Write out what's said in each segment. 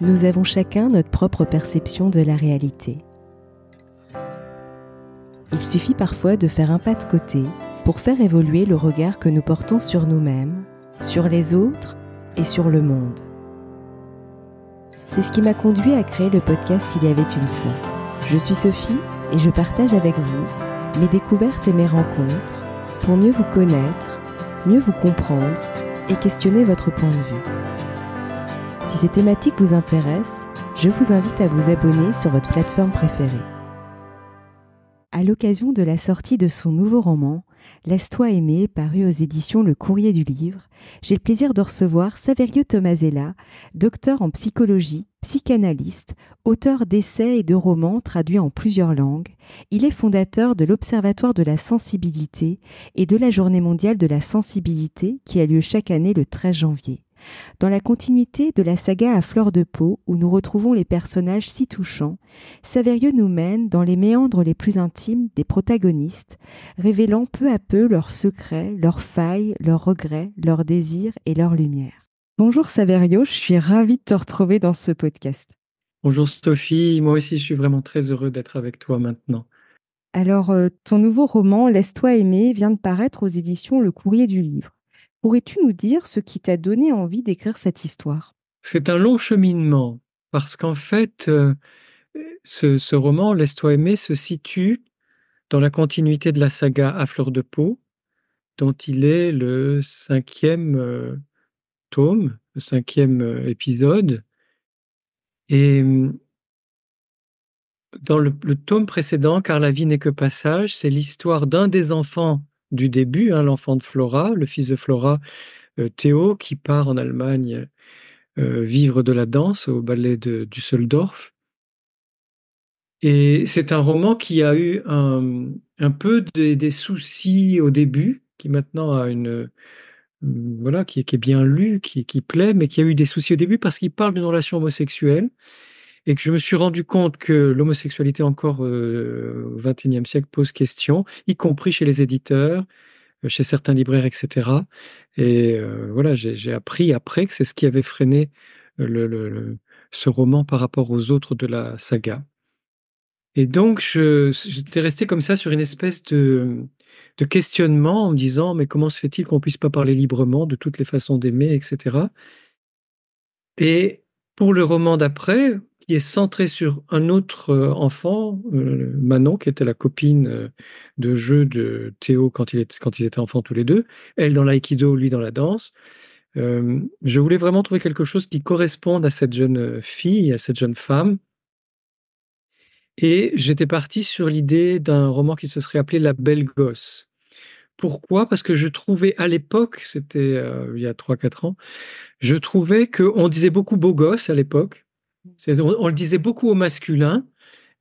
Nous avons chacun notre propre perception de la réalité. Il suffit parfois de faire un pas de côté pour faire évoluer le regard que nous portons sur nous-mêmes, sur les autres et sur le monde. C'est ce qui m'a conduit à créer le podcast Il y avait une fois. Je suis Sophie et je partage avec vous mes découvertes et mes rencontres pour mieux vous connaître, mieux vous comprendre et questionner votre point de vue. Si ces thématiques vous intéressent, je vous invite à vous abonner sur votre plateforme préférée. À l'occasion de la sortie de son nouveau roman, Laisse-toi aimer, paru aux éditions Le Courrier du Livre, j'ai le plaisir de recevoir Saverio Tomasella, docteur en psychologie, psychanalyste, auteur d'essais et de romans traduits en plusieurs langues. Il est fondateur de l'Observatoire de la sensibilité et de la Journée mondiale de la sensibilité qui a lieu chaque année le 13 janvier. Dans la continuité de la saga À fleur de peau, où nous retrouvons les personnages si touchants, Saverio nous mène dans les méandres les plus intimes des protagonistes, révélant peu à peu leurs secrets, leurs failles, leurs regrets, leurs désirs et leurs lumières. Bonjour Saverio, je suis ravie de te retrouver dans ce podcast. Bonjour Sophie, moi aussi je suis vraiment très heureux d'être avec toi maintenant. Alors, ton nouveau roman Laisse-toi aimer vient de paraître aux éditions Le Courrier du Livre. Pourrais-tu nous dire ce qui t'a donné envie d'écrire cette histoire ? C'est un long cheminement parce qu'en fait, ce roman, Laisse-toi aimer, se situe dans la continuité de la saga À fleur de peau, dont il est le 5e tome, le 5e épisode. Et dans le tome précédent, Car la vie n'est que passage, c'est l'histoire d'un des enfants du début, l'enfant de Flora, le fils de Flora, Théo, qui part en Allemagne vivre de la danse au ballet de Düsseldorf. Et c'est un roman qui a eu un peu des soucis au début, qui maintenant a voilà, qui est bien lu, qui plaît, mais qui a eu des soucis au début parce qu'il parle d'une relation homosexuelle et que je me suis rendu compte que l'homosexualité encore au XXIe siècle pose question, y compris chez les éditeurs, chez certains libraires, etc. Et voilà, j'ai appris après que c'est ce qui avait freiné ce roman par rapport aux autres de la saga. Et donc, j'étais resté comme ça sur une espèce de questionnement en me disant, mais comment se fait-il qu'on puisse pas parler librement de toutes les façons d'aimer, etc. Et pour le roman d'après, qui est centré sur un autre enfant, Manon, qui était la copine de jeu de Théo quand ils étaient enfants tous les deux, elle dans l'aïkido, lui dans la danse, je voulais vraiment trouver quelque chose qui corresponde à cette jeune fille, à cette jeune femme. Et j'étais parti sur l'idée d'un roman qui se serait appelé La Belle Gosse. Pourquoi ? Parce que je trouvais à l'époque, c'était il y a 3-4 ans, je trouvais qu'on disait beaucoup beau gosse à l'époque. On le disait beaucoup au masculin,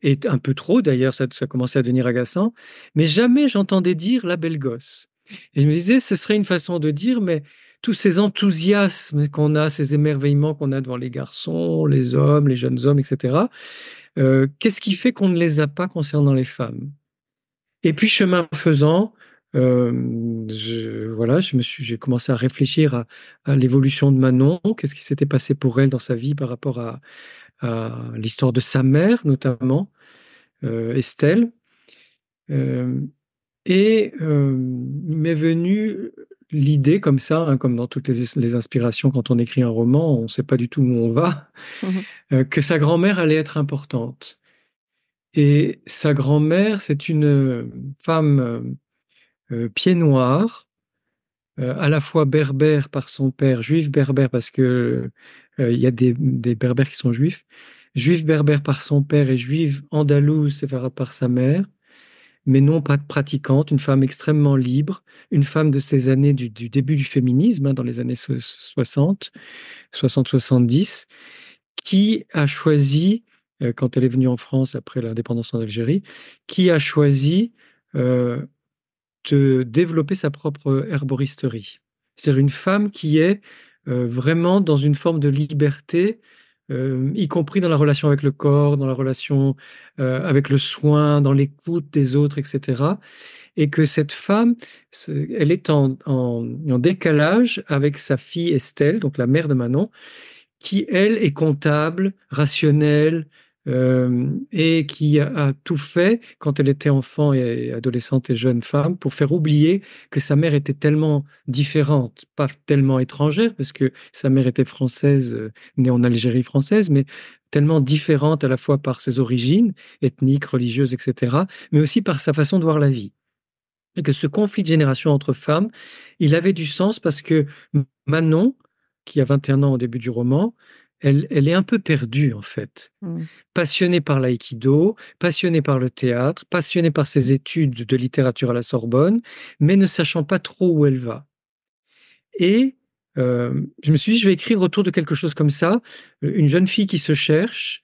et un peu trop d'ailleurs, ça commençait à devenir agaçant, mais jamais j'entendais dire la belle gosse. Et je me disais, ce serait une façon de dire, mais tous ces enthousiasmes qu'on a, ces émerveillements qu'on a devant les garçons, les hommes, les jeunes hommes, etc., qu'est-ce qui fait qu'on ne les a pas concernant les femmes ? Et puis, chemin faisant, voilà, j'ai commencé à réfléchir à l'évolution de Manon, qu'est-ce qui s'était passé pour elle dans sa vie par rapport à l'histoire de sa mère, notamment, Estelle. Et m'est venue l'idée comme ça, comme dans toutes les inspirations, quand on écrit un roman, on ne sait pas du tout où on va, que sa grand-mère allait être importante. Et sa grand-mère, c'est une femme pied noir, à la fois berbère par son père, juif berbère parce que il y a des berbères qui sont juif berbère par son père et juive andalouse séfarade par sa mère, mais non pas pratiquante, une femme extrêmement libre, une femme de ces années du début du féminisme, dans les années 60-70, qui a choisi, quand elle est venue en France après l'indépendance en Algérie, qui a choisi de développer sa propre herboristerie. C'est-à-dire une femme qui est vraiment dans une forme de liberté, y compris dans la relation avec le corps, dans la relation avec le soin, dans l'écoute des autres, etc. Et que cette femme, elle est en décalage avec sa fille Estelle, donc la mère de Manon, qui, elle, est comptable, rationnelle, et qui a tout fait quand elle était enfant et adolescente et jeune femme pour faire oublier que sa mère était tellement différente, pas tellement étrangère, parce que sa mère était française, née en Algérie française, mais tellement différente à la fois par ses origines ethniques, religieuses, etc., mais aussi par sa façon de voir la vie. Et que ce conflit de génération entre femmes, il avait du sens parce que Manon, qui a 21 ans au début du roman, elle est un peu perdue en fait. Mm. Passionnée par l'aïkido, passionnée par le théâtre, passionnée par ses études de littérature à la Sorbonne, mais ne sachant pas trop où elle va. Et je me suis dit, je vais écrire autour de quelque chose comme ça, une jeune fille qui se cherche,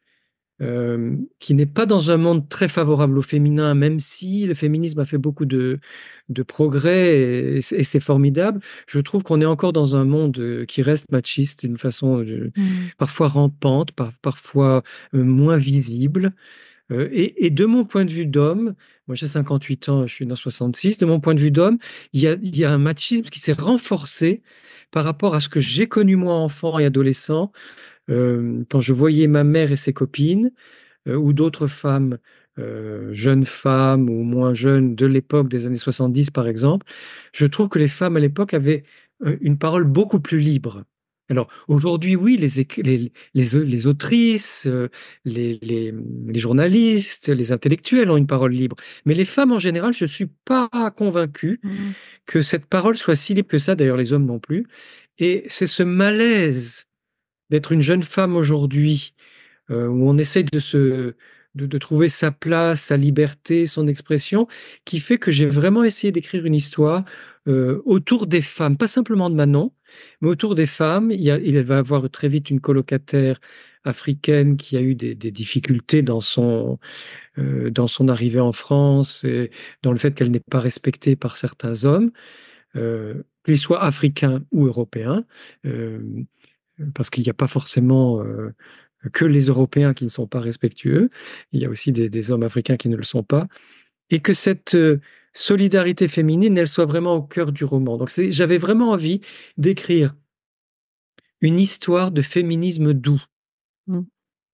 qui n'est pas dans un monde très favorable au féminin, même si le féminisme a fait beaucoup de progrès et c'est formidable. Je trouve qu'on est encore dans un monde qui reste machiste d'une façon Mm. parfois rampante, parfois moins visible. Et de mon point de vue d'homme, moi j'ai 58 ans, je suis né en 66, de mon point de vue d'homme, il y a un machisme qui s'est renforcé par rapport à ce que j'ai connu moi enfant et adolescent, quand je voyais ma mère et ses copines, ou d'autres femmes, jeunes femmes ou moins jeunes de l'époque des années 70 par exemple, je trouve que les femmes à l'époque avaient une parole beaucoup plus libre. Alors aujourd'hui, oui, les autrices, les journalistes, les intellectuels ont une parole libre, mais les femmes en général, je ne suis pas convaincu Mm. que cette parole soit si libre que ça, d'ailleurs les hommes non plus. Et c'est ce malaise d'être une jeune femme aujourd'hui, où on essaie de trouver sa place, sa liberté, son expression, qui fait que j'ai vraiment essayé d'écrire une histoire autour des femmes, pas simplement de Manon, mais autour des femmes. Il va y avoir très vite une colocataire africaine qui a eu des difficultés dans son arrivée en France et dans le fait qu'elle n'est pas respectée par certains hommes, qu'ils soient africains ou européens, euh, parce qu'il n'y a pas forcément que les Européens qui ne sont pas respectueux, il y a aussi des hommes africains qui ne le sont pas, et que cette solidarité féminine, elle soit vraiment au cœur du roman. Donc j'avais vraiment envie d'écrire une histoire de féminisme doux, Mm.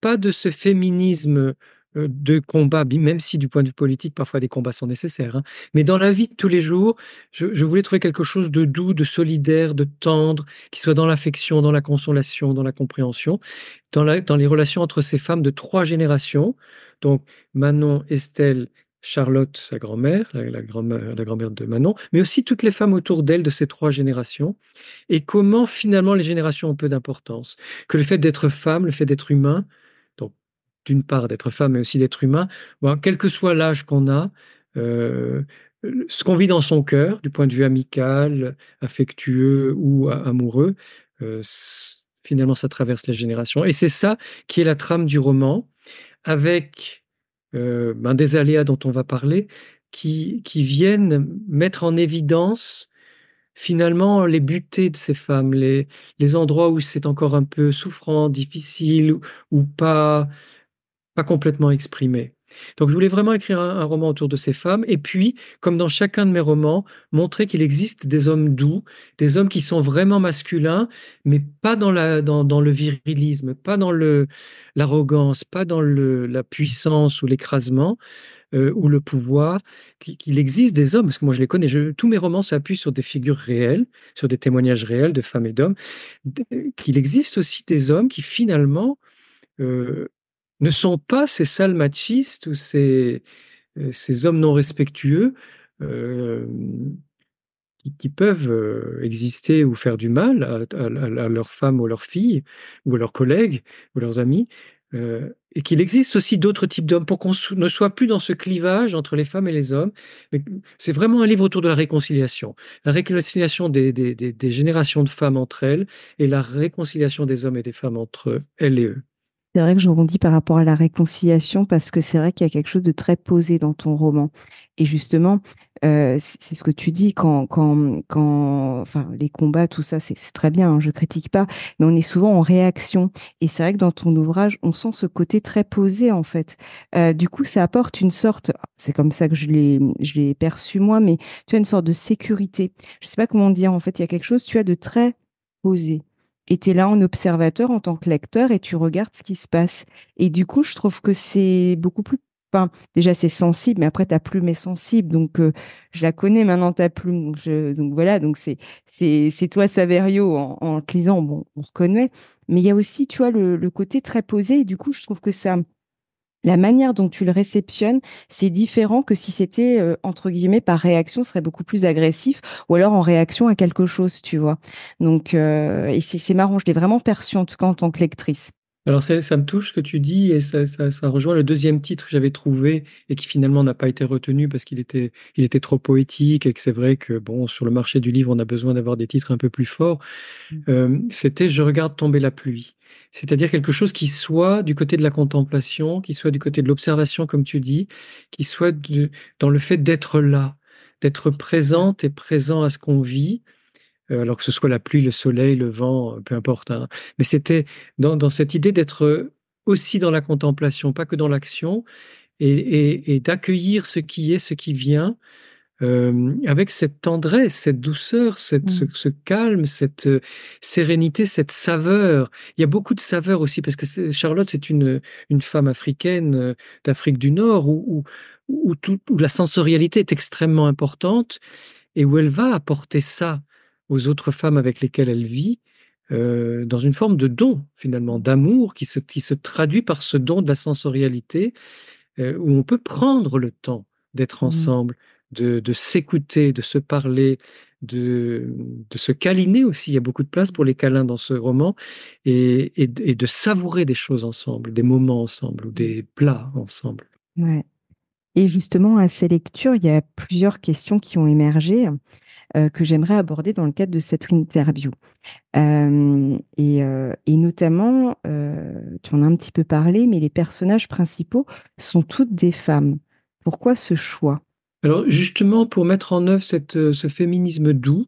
pas de ce féminisme de combat, même si du point de vue politique, parfois des combats sont nécessaires, hein. Mais dans la vie de tous les jours, je voulais trouver quelque chose de doux, de solidaire, de tendre, qui soit dans l'affection, dans la consolation, dans la compréhension, dans les relations entre ces femmes de trois générations. Donc Manon, Estelle, Charlotte, sa grand-mère, la grand-mère de Manon, mais aussi toutes les femmes autour d'elle de ces trois générations, et comment finalement les générations ont peu d'importance. Que le fait d'être femme, le fait d'être humain, donc d'une part d'être femme, mais aussi d'être humain, bon, quel que soit l'âge qu'on a, euh, ce qu'on vit dans son cœur, du point de vue amical, affectueux ou amoureux, finalement ça traverse les générations. Et c'est ça qui est la trame du roman, avec des aléas dont on va parler, qui viennent mettre en évidence finalement les butées de ces femmes, les endroits où c'est encore un peu souffrant, difficile ou pas complètement exprimé. Donc je voulais vraiment écrire un roman autour de ces femmes et puis, comme dans chacun de mes romans, montrer qu'il existe des hommes doux, des hommes qui sont vraiment masculins, mais pas dans le virilisme, pas dans l'arrogance, pas dans la puissance ou l'écrasement, ou le pouvoir, qu'il existe des hommes, parce que moi je les connais, tous mes romans s'appuient sur des figures réelles, sur des témoignages réels de femmes et d'hommes, qu'il existe aussi des hommes qui finalement euh, ne sont pas ces sales machistes ou ces hommes non respectueux, euh, qui peuvent exister ou faire du mal à leurs femmes ou leurs filles, ou à leurs collègues, ou leurs amis, et qu'il existe aussi d'autres types d'hommes, pour qu'on ne soit plus dans ce clivage entre les femmes et les hommes. Mais c'est vraiment un livre autour de la réconciliation des générations de femmes entre elles, et la réconciliation des hommes et des femmes entre elles et eux. C'est vrai que je rebondis par rapport à la réconciliation parce que c'est vrai qu'il y a quelque chose de très posé dans ton roman. Et justement, c'est ce que tu dis enfin, les combats, tout ça, c'est très bien, hein, je critique pas, mais on est souvent en réaction. Et c'est vrai que dans ton ouvrage, on sent ce côté très posé, en fait. Du coup, ça apporte une sorte, c'est comme ça que je l'ai perçu moi, mais tu as une sorte de sécurité. Je sais pas comment dire, en fait, il y a quelque chose, tu as de très posé. et tu es là en observateur, en tant que lecteur, et tu regardes ce qui se passe. Et du coup, je trouve que c'est beaucoup plus... Enfin, déjà, c'est sensible, mais après, ta plume est sensible. Donc, je la connais maintenant, ta plume. Donc voilà, donc c'est toi, Saverio, en te lisant, bon, on reconnaît. Mais il y a aussi, tu vois, le côté très posé. Et du coup, je trouve que ça... La manière dont tu le réceptionnes, c'est différent que si c'était, entre guillemets, par réaction, ce serait beaucoup plus agressif, ou alors en réaction à quelque chose, tu vois. Donc, et c'est marrant, je l'ai vraiment perçu, en tout cas en tant que lectrice. Alors ça me touche ce que tu dis et ça rejoint le deuxième titre que j'avais trouvé et qui finalement n'a pas été retenu parce il était trop poétique et que c'est vrai que bon, sur le marché du livre, on a besoin d'avoir des titres un peu plus forts. C'était Je regarde tomber la pluie. C'est-à-dire quelque chose qui soit du côté de la contemplation, qui soit du côté de l'observation, comme tu dis, qui soit dans le fait d'être là, d'être présente et présent à ce qu'on vit, alors que ce soit la pluie, le soleil, le vent, peu importe, hein. Mais c'était dans cette idée d'être aussi dans la contemplation, pas que dans l'action, et d'accueillir ce qui est, ce qui vient, avec cette tendresse, cette douceur, Mm. ce calme, cette sérénité, cette saveur. Il y a beaucoup de saveur aussi, parce que Charlotte, c'est une femme africaine d'Afrique du Nord, où la sensorialité est extrêmement importante et où elle va apporter ça aux autres femmes avec lesquelles elle vit, dans une forme de don, finalement, d'amour qui se traduit par ce don de la sensorialité, où on peut prendre le temps d'être Mm. ensemble, de s'écouter, de se parler, de se câliner aussi. Il y a beaucoup de place pour les câlins dans ce roman, et de savourer des choses ensemble, des moments ensemble, ou Mm. des plats ensemble. Ouais. Et justement, à ces lectures, il y a plusieurs questions qui ont émergé, que j'aimerais aborder dans le cadre de cette interview. Et notamment, tu en as un petit peu parlé, mais les personnages principaux sont toutes des femmes. Pourquoi ce choix? Alors justement, pour mettre en œuvre ce féminisme doux,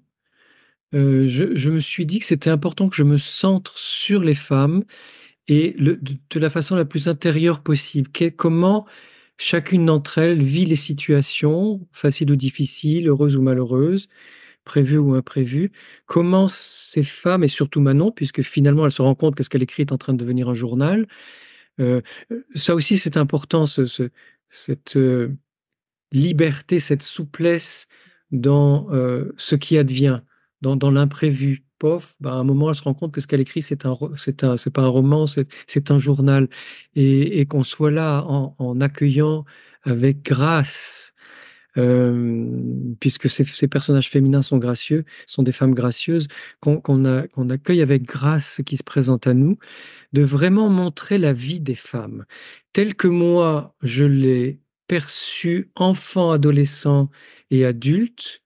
je me suis dit que c'était important que je me centre sur les femmes et de la façon la plus intérieure possible. Comment chacune d'entre elles vit les situations, faciles ou difficiles, heureuses ou malheureuses, prévues ou imprévues. Comment ces femmes, et surtout Manon, puisque finalement elle se rend compte que ce qu'elle écrit est en train de devenir un journal, euh, ça aussi c'est important, cette liberté, cette souplesse dans ce qui advient, dans l'imprévu. Pof, bah, à un moment, elle se rend compte que ce qu'elle écrit, c'est pas un roman, c'est un journal. Et qu'on soit là en accueillant avec grâce, puisque ces personnages féminins sont gracieux, sont des femmes gracieuses, qu'on accueille avec grâce ce qui se présente à nous, de vraiment montrer la vie des femmes telle que moi, je l'ai perçue enfant, adolescent et adulte,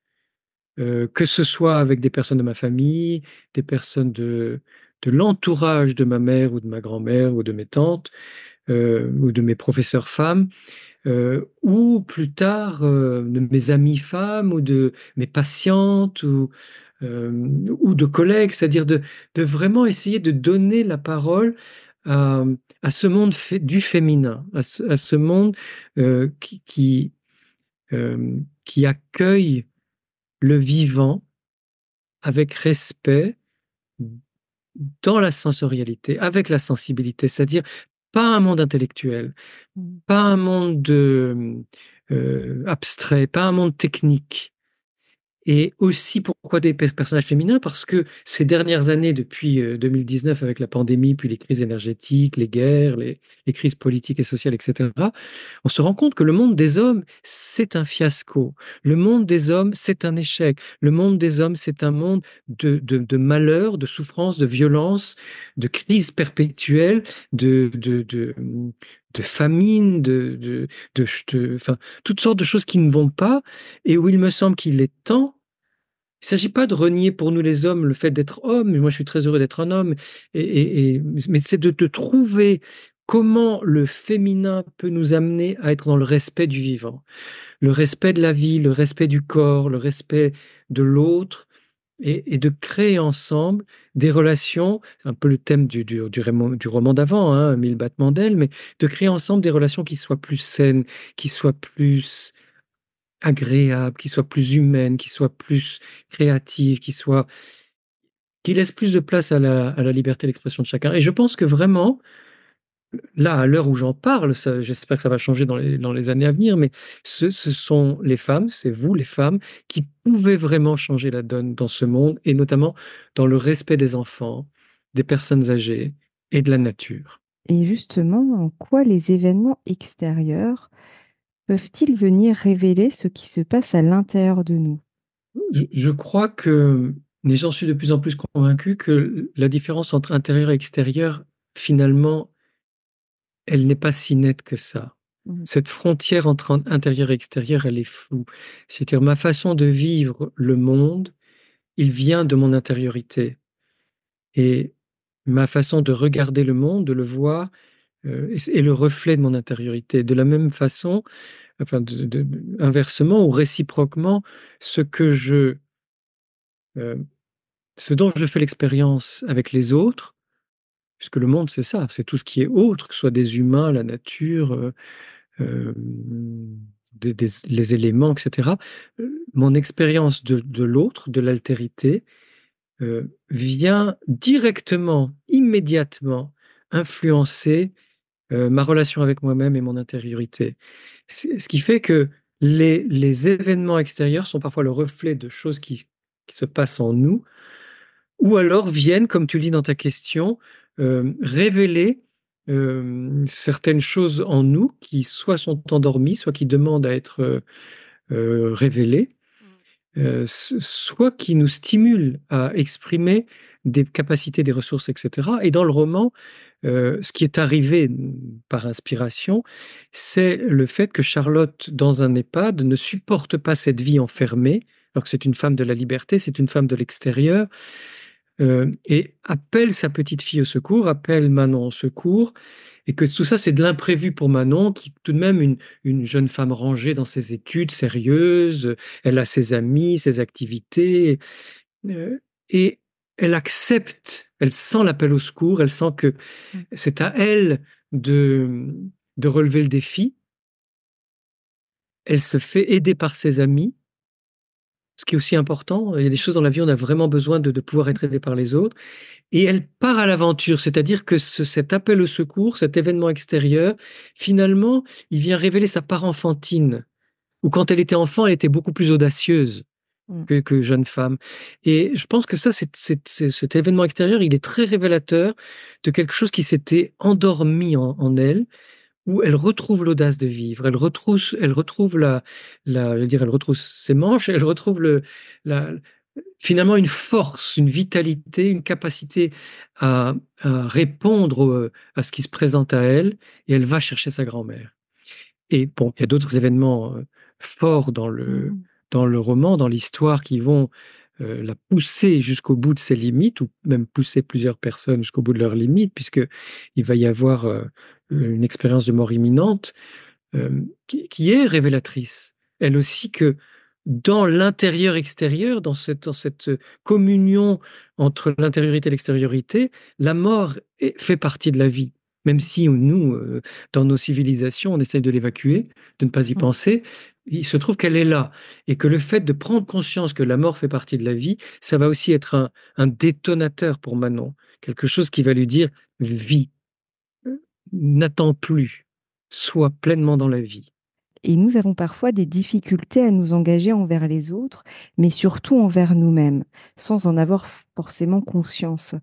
que ce soit avec des personnes de ma famille, des personnes de l'entourage de ma mère ou de ma grand-mère ou de mes tantes, ou de mes professeurs femmes, ou plus tard de mes amies femmes ou de mes patientes euh, ou de collègues, c'est-à-dire de vraiment essayer de donner la parole à, à ce monde du féminin, à ce monde qui accueille le vivant avec respect, dans la sensorialité, avec la sensibilité, c'est-à-dire pas un monde intellectuel, Mm. pas un monde abstrait, pas un monde technique. Et aussi, pourquoi des personnages féminins? Parce que ces dernières années, depuis 2019, avec la pandémie, puis les crises énergétiques, les guerres, les crises politiques et sociales, etc., on se rend compte que le monde des hommes, c'est un fiasco. Le monde des hommes, c'est un échec. Le monde des hommes, c'est un monde de malheur, de souffrance, de violence, de crise perpétuelle, de famine, enfin, toutes sortes de choses qui ne vont pas, et où il me semble qu'il est temps. Il ne s'agit pas de renier pour nous les hommes le fait d'être homme, moi je suis très heureux d'être un homme, mais c'est de trouver comment le féminin peut nous amener à être dans le respect du vivant, le respect de la vie, le respect du corps, le respect de l'autre, et de créer ensemble des relations, c'est un peu le thème du roman d'avant, hein, Mille battements d'ailes, mais de créer ensemble des relations qui soient plus saines, qui soient plus agréable, qui soit plus humaine, qui soit plus créative, qui soit... qui laisse plus de place à la liberté d'expression de chacun. Et je pense que vraiment, là, à l'heure où j'en parle, j'espère que ça va changer dans les années à venir, mais ce sont les femmes, c'est vous les femmes, qui pouvez vraiment changer la donne dans ce monde, et notamment dans le respect des enfants, des personnes âgées et de la nature. Et justement, en quoi les événements extérieurs peuvent-ils venir révéler ce qui se passe à l'intérieur de nous? Je crois que, et j'en suis de plus en plus convaincu, que la différence entre intérieur et extérieur, finalement, elle n'est pas si nette que ça. Mmh. Cette frontière entre intérieur et extérieur, elle est floue. C'est-à-dire ma façon de vivre le monde, il vient de mon intériorité. Et ma façon de regarder le monde, de le voir, est le reflet de mon intériorité. De la même façon, enfin, inversement ou réciproquement, ce que euh, ce dont je fais l'expérience avec les autres, puisque le monde, c'est ça, c'est tout ce qui est autre, que ce soit des humains, la nature, euh, les éléments, etc. Mon expérience de l'autre, de l'altérité, vient directement, immédiatement influencer ma relation avec moi-même et mon intériorité. Ce qui fait que les événements extérieurs sont parfois le reflet de choses qui se passent en nous, ou alors viennent, comme tu le dis dans ta question, révéler certaines choses en nous qui soit sont endormies, soit qui demandent à être révélées, soit qui nous stimulent à exprimer des capacités, des ressources, etc. Et dans le roman, ce qui est arrivé par inspiration, c'est le fait que Charlotte, dans un EHPAD, ne supporte pas cette vie enfermée, alors que c'est une femme de la liberté, c'est une femme de l'extérieur, et appelle sa petite fille au secours, appelle Manon au secours, et que tout ça, c'est de l'imprévu pour Manon, qui est tout de même une jeune femme rangée dans ses études, sérieuse, elle a ses amis, ses activités, euh, et elle accepte, elle sent l'appel au secours, elle sent que c'est à elle de, de relever le défi, elle se fait aider par ses amis, ce qui est aussi important. Il y a des choses dans la vie où on a vraiment besoin de pouvoir être aidé par les autres. Et elle part à l'aventure, c'est-à-dire que cet appel au secours, cet événement extérieur, finalement, il vient révéler sa part enfantine, où quand elle était enfant, elle était beaucoup plus audacieuse Mmh. que jeune femme. Et je pense que ça, cet événement extérieur, il est très révélateur de quelque chose qui s'était endormi en elle, où elle retrouve l'audace de vivre, elle retrouve je veux dire, elle retrouve ses manches, elle retrouve la, finalement une force, une vitalité, une capacité à répondre à ce qui se présente à elle, et elle va chercher sa grand-mère. Et bon, il y a d'autres événements forts Mmh. dans le roman, dans l'histoire, qui vont la pousser jusqu'au bout de ses limites, ou même pousser plusieurs personnes jusqu'au bout de leurs limites, puisque il va y avoir une expérience de mort imminente qui est révélatrice. Elle aussi que dans l'intérieur-extérieur, dans cette communion entre l'intériorité et l'extériorité, la mort fait partie de la vie. Même si nous, dans nos civilisations, on essaye de l'évacuer, de ne pas y Mmh. penser, il se trouve qu'elle est là. Et que le fait de prendre conscience que la mort fait partie de la vie, ça va aussi être un détonateur pour Manon. Quelque chose qui va lui dire, vie, n'attends plus, sois pleinement dans la vie. Et nous avons parfois des difficultés à nous engager envers les autres, mais surtout envers nous-mêmes, sans en avoir forcément conscience.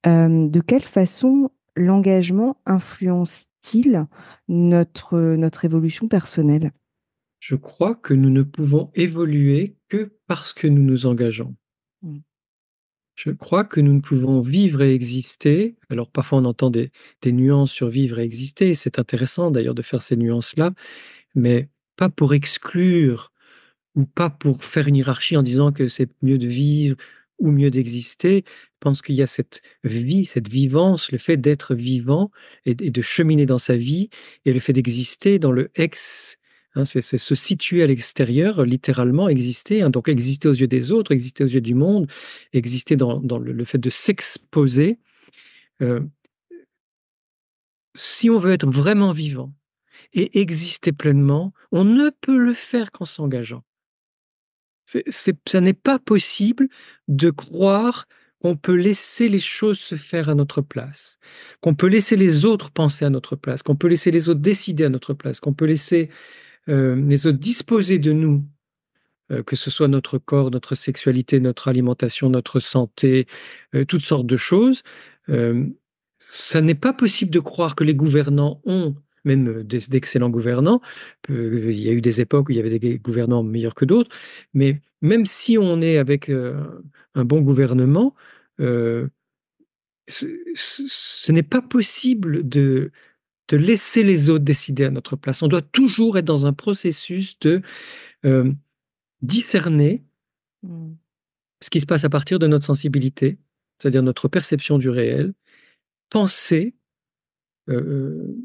De quelle façon l'engagement influence-t-il notre évolution personnelle? Je crois que nous ne pouvons évoluer que parce que nous nous engageons. Mmh. Je crois que nous ne pouvons vivre et exister. Alors parfois on entend des nuances sur vivre et exister. C'est intéressant d'ailleurs de faire ces nuances-là, mais pas pour exclure ou pas pour faire une hiérarchie en disant que c'est mieux de vivre ou mieux d'exister. Je pense qu'il y a cette vie, cette vivance, le fait d'être vivant et de cheminer dans sa vie, et le fait d'exister dans le ex, hein, c'est se situer à l'extérieur, littéralement exister, hein, donc exister aux yeux des autres, exister aux yeux du monde, exister dans le fait de s'exposer. Euh, si on veut être vraiment vivant et exister pleinement, on ne peut le faire qu'en s'engageant. Ça n'est pas possible de croire qu'on peut laisser les choses se faire à notre place, qu'on peut laisser les autres penser à notre place, qu'on peut laisser les autres décider à notre place, qu'on peut laisser les autres disposer de nous, que ce soit notre corps, notre sexualité, notre alimentation, notre santé, toutes sortes de choses. Euh, Ça n'est pas possible de croire que les gouvernants ont, même d'excellents gouvernants, il y a eu des époques où il y avait des gouvernants meilleurs que d'autres, mais même si on est avec un bon gouvernement, euh, ce n'est pas possible de laisser les autres décider à notre place. On doit toujours être dans un processus de euh, discerner Mm. ce qui se passe à partir de notre sensibilité, c'est-à-dire notre perception du réel, penser, euh,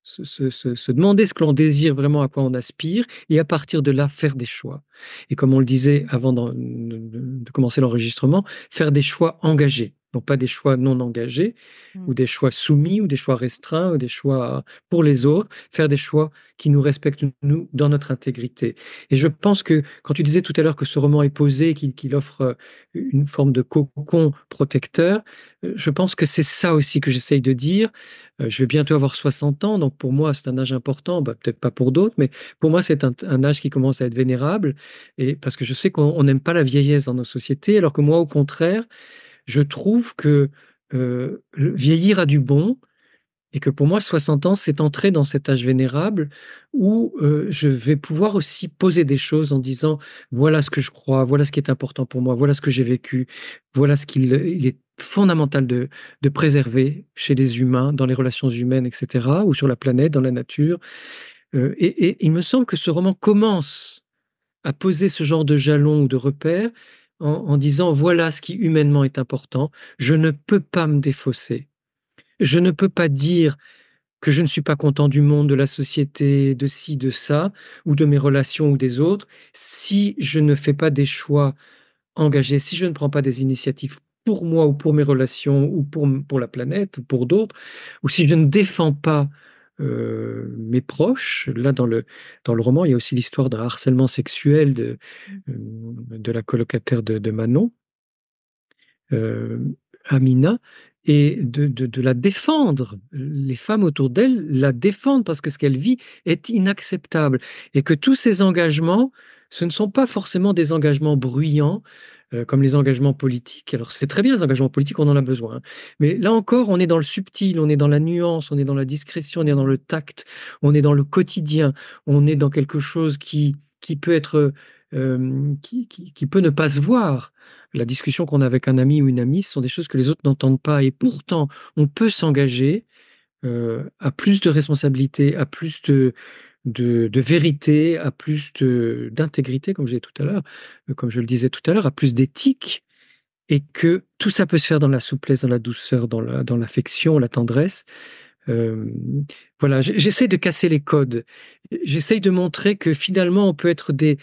se demander ce que l'on désire vraiment, à quoi on aspire, et à partir de là, faire des choix. Et comme on le disait avant de commencer l'enregistrement, faire des choix engagés, non pas des choix non engagés, Mm. ou des choix soumis, ou des choix restreints, ou des choix pour les autres, faire des choix qui nous respectent, nous, dans notre intégrité. Et je pense que, quand tu disais tout à l'heure que ce roman est posé, qu'il offre une forme de cocon protecteur, je pense que c'est ça aussi que j'essaye de dire. Je vais bientôt avoir 60 ans, donc pour moi, c'est un âge important, bah, peut-être pas pour d'autres, mais pour moi, c'est un âge qui commence à être vénérable, et parce que je sais qu'on n'aime pas la vieillesse dans nos sociétés, alors que moi, au contraire, je trouve que vieillir a du bon, et que pour moi, 60 ans, c'est entrer dans cet âge vénérable où je vais pouvoir aussi poser des choses en disant, voilà ce que je crois, voilà ce qui est important pour moi, voilà ce que j'ai vécu, voilà ce qu'il est fondamental de préserver chez les humains, dans les relations humaines, etc., ou sur la planète, dans la nature. Et il me semble que ce roman commence à poser ce genre de jalons ou de repères en disant, voilà ce qui humainement est important, je ne peux pas me défausser. Je ne peux pas dire que je ne suis pas content du monde, de la société, de ci, de ça, ou de mes relations ou des autres, si je ne fais pas des choix engagés, si je ne prends pas des initiatives pour moi ou pour mes relations ou pour la planète ou pour d'autres, ou si je ne défends pas mes proches. Là, dans le roman, il y a aussi l'histoire d'un harcèlement sexuel de la colocataire de Manon, euh, Amina, et de la défendre. Les femmes autour d'elle la défendent parce que ce qu'elle vit est inacceptable. Et que tous ces engagements, ce ne sont pas forcément des engagements bruyants, comme les engagements politiques. Alors c'est très bien les engagements politiques, on en a besoin, hein. Mais là encore, on est dans le subtil, on est dans la nuance, on est dans la discrétion, on est dans le tact, on est dans le quotidien, on est dans quelque chose qui peut être, qui peut ne pas se voir. La discussion qu'on a avec un ami ou une amie, ce sont des choses que les autres n'entendent pas. Et pourtant, on peut s'engager à plus de responsabilité, à plus de vérité, à plus d'intégrité, comme j'ai tout à l'heure, comme je le disais tout à l'heure, à plus d'éthique, et que tout ça peut se faire dans la souplesse, dans la douceur, dans l'affection, la tendresse. Euh, voilà, j'essaie de casser les codes. J'essaie de montrer que finalement, on peut être des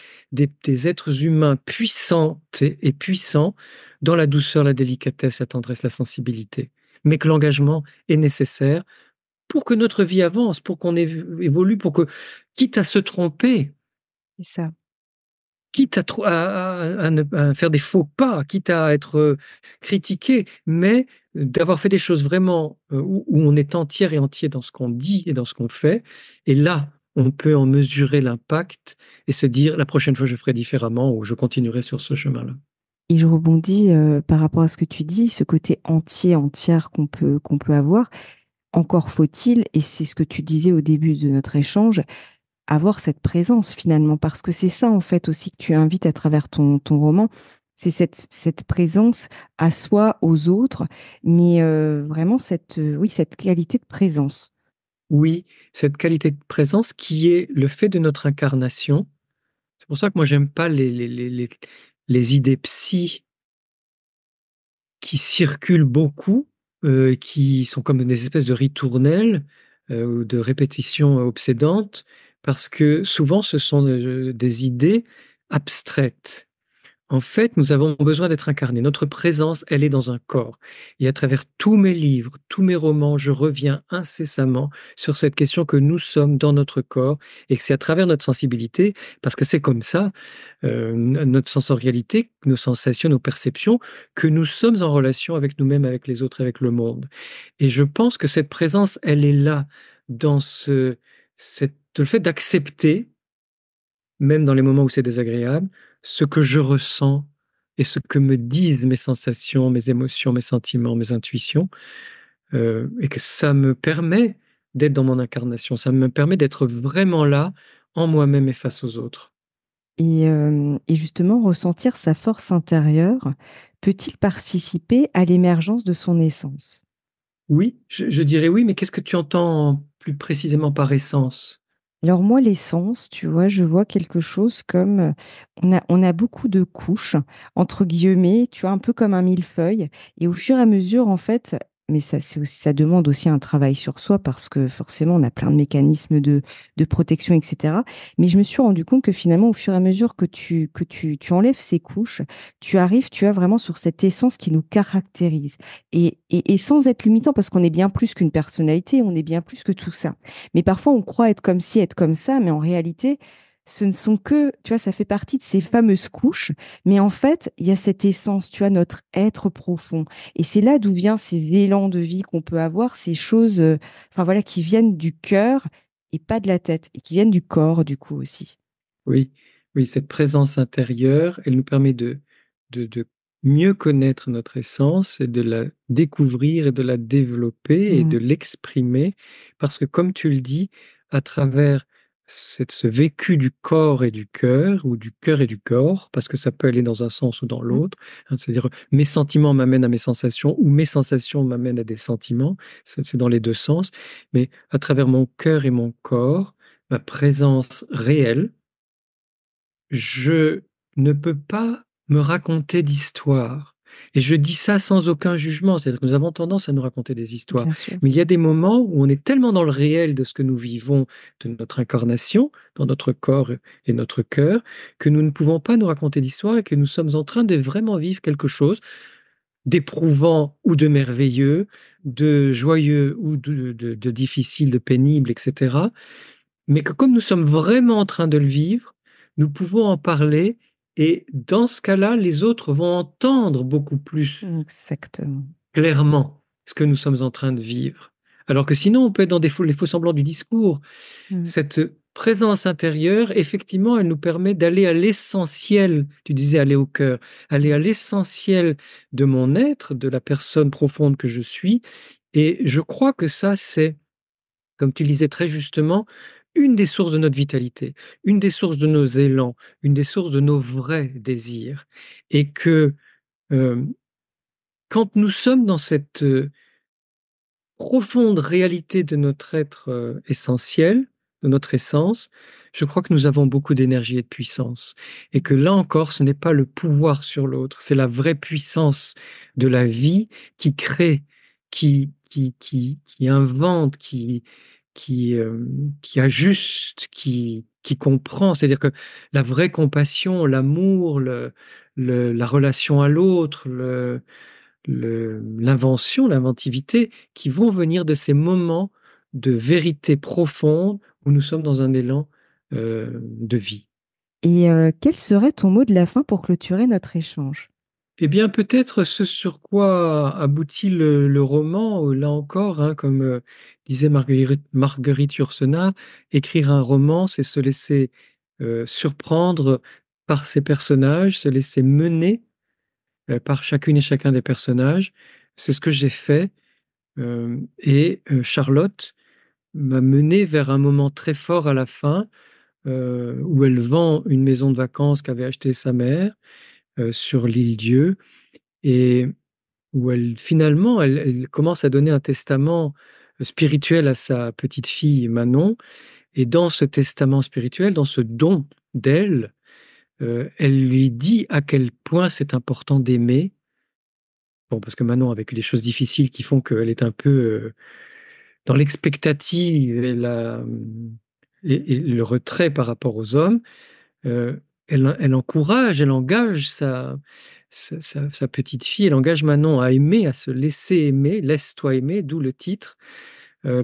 êtres humains puissants et puissants dans la douceur, la délicatesse, la tendresse, la sensibilité. Mais que l'engagement est nécessaire pour que notre vie avance, pour qu'on évolue, pour que, quitte à se tromper, C'est ça. quitte à faire des faux pas, quitte à être critiqué, mais d'avoir fait des choses vraiment où on est entière et entier dans ce qu'on dit et dans ce qu'on fait. Et là, on peut en mesurer l'impact et se dire, la prochaine fois, je ferai différemment ou je continuerai sur ce chemin-là. Et je rebondis par rapport à ce que tu dis, ce côté entier, entière qu'on peut avoir. Encore faut-il, et c'est ce que tu disais au début de notre échange, avoir cette présence finalement, parce que c'est ça en fait aussi que tu invites à travers ton roman, c'est cette présence à soi, aux autres, mais vraiment oui, cette qualité de présence. Oui, cette qualité de présence qui est le fait de notre incarnation. C'est pour ça que moi, j'aime pas les idées psy qui circulent beaucoup, qui sont comme des espèces de ritournelles ou de répétitions obsédantes, parce que souvent ce sont des idées abstraites. en fait, nous avons besoin d'être incarnés. Notre présence, elle est dans un corps. Et à travers tous mes livres, tous mes romans, je reviens incessamment sur cette question que nous sommes dans notre corps et que c'est à travers notre sensibilité, parce que c'est comme ça, notre sensorialité, nos sensations, nos perceptions, que nous sommes en relation avec nous-mêmes, avec les autres, avec le monde. Et je pense que cette présence, elle est là, dans le fait d'accepter, même dans les moments où c'est désagréable, ce que je ressens et ce que me disent mes sensations, mes émotions, mes sentiments, mes intuitions, et que ça me permet d'être dans mon incarnation, ça me permet d'être vraiment là, en moi-même et face aux autres. Et justement, ressentir sa force intérieure peut-il participer à l'émergence de son essence? Oui, je dirais oui, mais qu'est-ce que tu entends plus précisément par essence? Alors moi, l'essence, tu vois, je vois quelque chose comme, on a beaucoup de couches, entre guillemets, tu vois, un peu comme un millefeuille et au fur et à mesure, en fait, mais ça c'est aussi ça demande aussi un travail sur soi parce que forcément on a plein de mécanismes de protection et cetera. Mais je me suis rendu compte que finalement, au fur et à mesure que tu enlèves ces couches, tu arrives, tu as vraiment sur cette essence qui nous caractérise et sans être limitant parce qu'on est bien plus qu'une personnalité, on est bien plus que tout ça. Mais parfois, on croit être comme ci, être comme ça, mais en réalité, ce ne sont que, tu vois, ça fait partie de ces fameuses couches. Mais en fait, il y a cette essence, tu vois, notre être profond. Et c'est là d'où viennent ces élans de vie qu'on peut avoir, ces choses, enfin voilà, qui viennent du cœur et pas de la tête, et qui viennent du corps, du coup aussi. Oui, oui, cette présence intérieure, elle nous permet de mieux connaître notre essence et de la découvrir et de la développer et Mm, de l'exprimer, parce que comme tu le dis, à travers ce vécu du corps et du cœur, ou du cœur et du corps, parce que ça peut aller dans un sens ou dans mm. l'autre, hein, c'est-à-dire mes sentiments m'amènent à mes sensations, ou mes sensations m'amènent à des sentiments, c'est dans les deux sens, mais à travers mon cœur et mon corps, ma présence réelle, je ne peux pas me raconter d'histoire. Et je dis ça sans aucun jugement, c'est-à-dire que nous avons tendance à nous raconter des histoires. Bien sûr. Mais il y a des moments où on est tellement dans le réel de ce que nous vivons, de notre incarnation, dans notre corps et notre cœur, que nous ne pouvons pas nous raconter d'histoire et que nous sommes en train de vraiment vivre quelque chose d'éprouvant ou de merveilleux, de joyeux ou de difficile, de pénible, etc. Mais que comme nous sommes vraiment en train de le vivre, nous pouvons en parler et dans ce cas-là, les autres vont entendre beaucoup plus Exactement. clairement ce que nous sommes en train de vivre. Alors que sinon, on peut être dans les faux semblants du discours. Mm, Cette présence intérieure, effectivement, elle nous permet d'aller à l'essentiel. Tu disais aller au cœur, aller à l'essentiel de mon être, de la personne profonde que je suis. Et je crois que ça, c'est, comme tu le disais très justement, une des sources de notre vitalité, une des sources de nos élans, une des sources de nos vrais désirs. Et que euh, quand nous sommes dans cette profonde réalité de notre être essentiel, de notre essence, je crois que nous avons beaucoup d'énergie et de puissance. Et que là encore, ce n'est pas le pouvoir sur l'autre, c'est la vraie puissance de la vie qui crée, qui invente, qui, euh, qui ajuste, qui comprend. C'est-à-dire que la vraie compassion, l'amour, la relation à l'autre, l'invention, l'inventivité, qui vont venir de ces moments de vérité profonde où nous sommes dans un élan de vie. Et quel serait ton mot de la fin pour clôturer notre échange? Eh bien, peut-être ce sur quoi aboutit le roman, là encore, hein, comme disait Marguerite Yourcenar, écrire un roman, c'est se laisser surprendre par ses personnages, se laisser mener par chacune et chacun des personnages. C'est ce que j'ai fait. Charlotte m'a mené vers un moment très fort à la fin, où elle vend une maison de vacances qu'avait achetée sa mère sur l'île Dieu, et où elle commence à donner un testament spirituel à sa petite fille Manon. Et dans ce testament spirituel, dans ce don d'elle, elle lui dit à quel point c'est important d'aimer. Bon, parce que Manon a vécu des choses difficiles qui font qu'elle est un peu dans l'expectative et le retrait par rapport aux hommes. elle encourage, elle engage sa petite fille, elle engage Manon à aimer, à se laisser aimer, laisse-toi aimer, d'où le titre.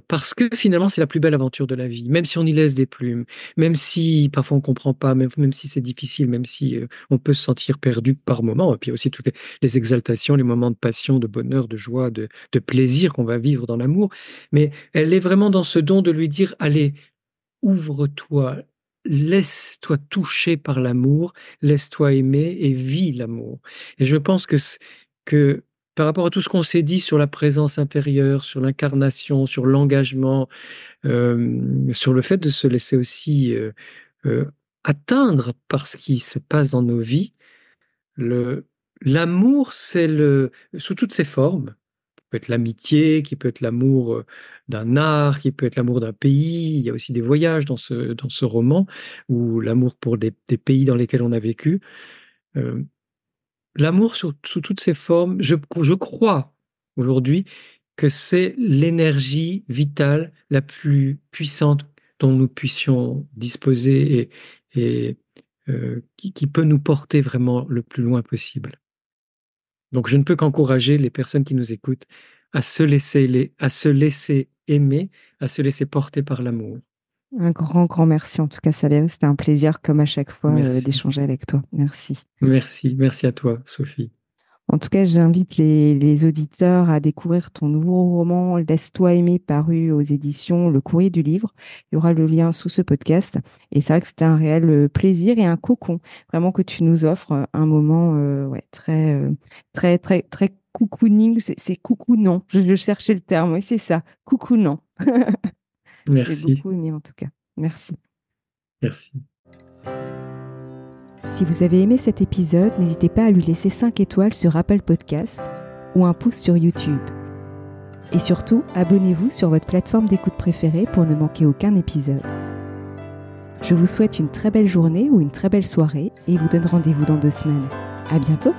Parce que finalement, c'est la plus belle aventure de la vie, même si on y laisse des plumes, même si parfois on comprend pas, même si c'est difficile, même si on peut se sentir perdu par moments, et puis aussi toutes les exaltations, les moments de passion, de bonheur, de joie, de plaisir qu'on va vivre dans l'amour. Mais elle est vraiment dans ce don de lui dire, allez, ouvre-toi, laisse-toi toucher par l'amour, laisse-toi aimer et vis l'amour. Et je pense que par rapport à tout ce qu'on s'est dit sur la présence intérieure, sur l'incarnation, sur l'engagement, sur le fait de se laisser aussi euh, atteindre par ce qui se passe dans nos vies, l'amour, sous toutes ses formes, peut être l'amitié, qui peut être l'amour d'un art, qui peut être l'amour d'un pays. Il y a aussi des voyages dans ce roman, ou l'amour pour des pays dans lesquels on a vécu. Euh, L'amour sous toutes ses formes, je crois aujourd'hui que c'est l'énergie vitale la plus puissante dont nous puissions disposer et qui peut nous porter vraiment le plus loin possible. Donc, je ne peux qu'encourager les personnes qui nous écoutent à se laisser aimer, à se laisser porter par l'amour. Un grand, grand merci. En tout cas, Samuel, c'était un plaisir, comme à chaque fois, Merci. d'échanger avec toi. Merci. Merci. Merci à toi, Sophie. En tout cas, j'invite les auditeurs à découvrir ton nouveau roman Laisse-toi aimer, paru aux éditions Le Courrier du Livre. Il y aura le lien sous ce podcast. Et c'est vrai que c'était un réel plaisir et un cocon, vraiment, que tu nous offres un moment ouais, très, très, très cocooning. C'est coucounant. Je cherchais le terme. Oui, c'est ça. Coucounant. J'ai Merci. beaucoup aimé, en tout cas. Merci. Merci. Si vous avez aimé cet épisode, n'hésitez pas à lui laisser 5 étoiles sur Apple Podcast ou un pouce sur YouTube. Et surtout, abonnez-vous sur votre plateforme d'écoute préférée pour ne manquer aucun épisode. Je vous souhaite une très belle journée ou une très belle soirée et vous donne rendez-vous dans 2 semaines. À bientôt!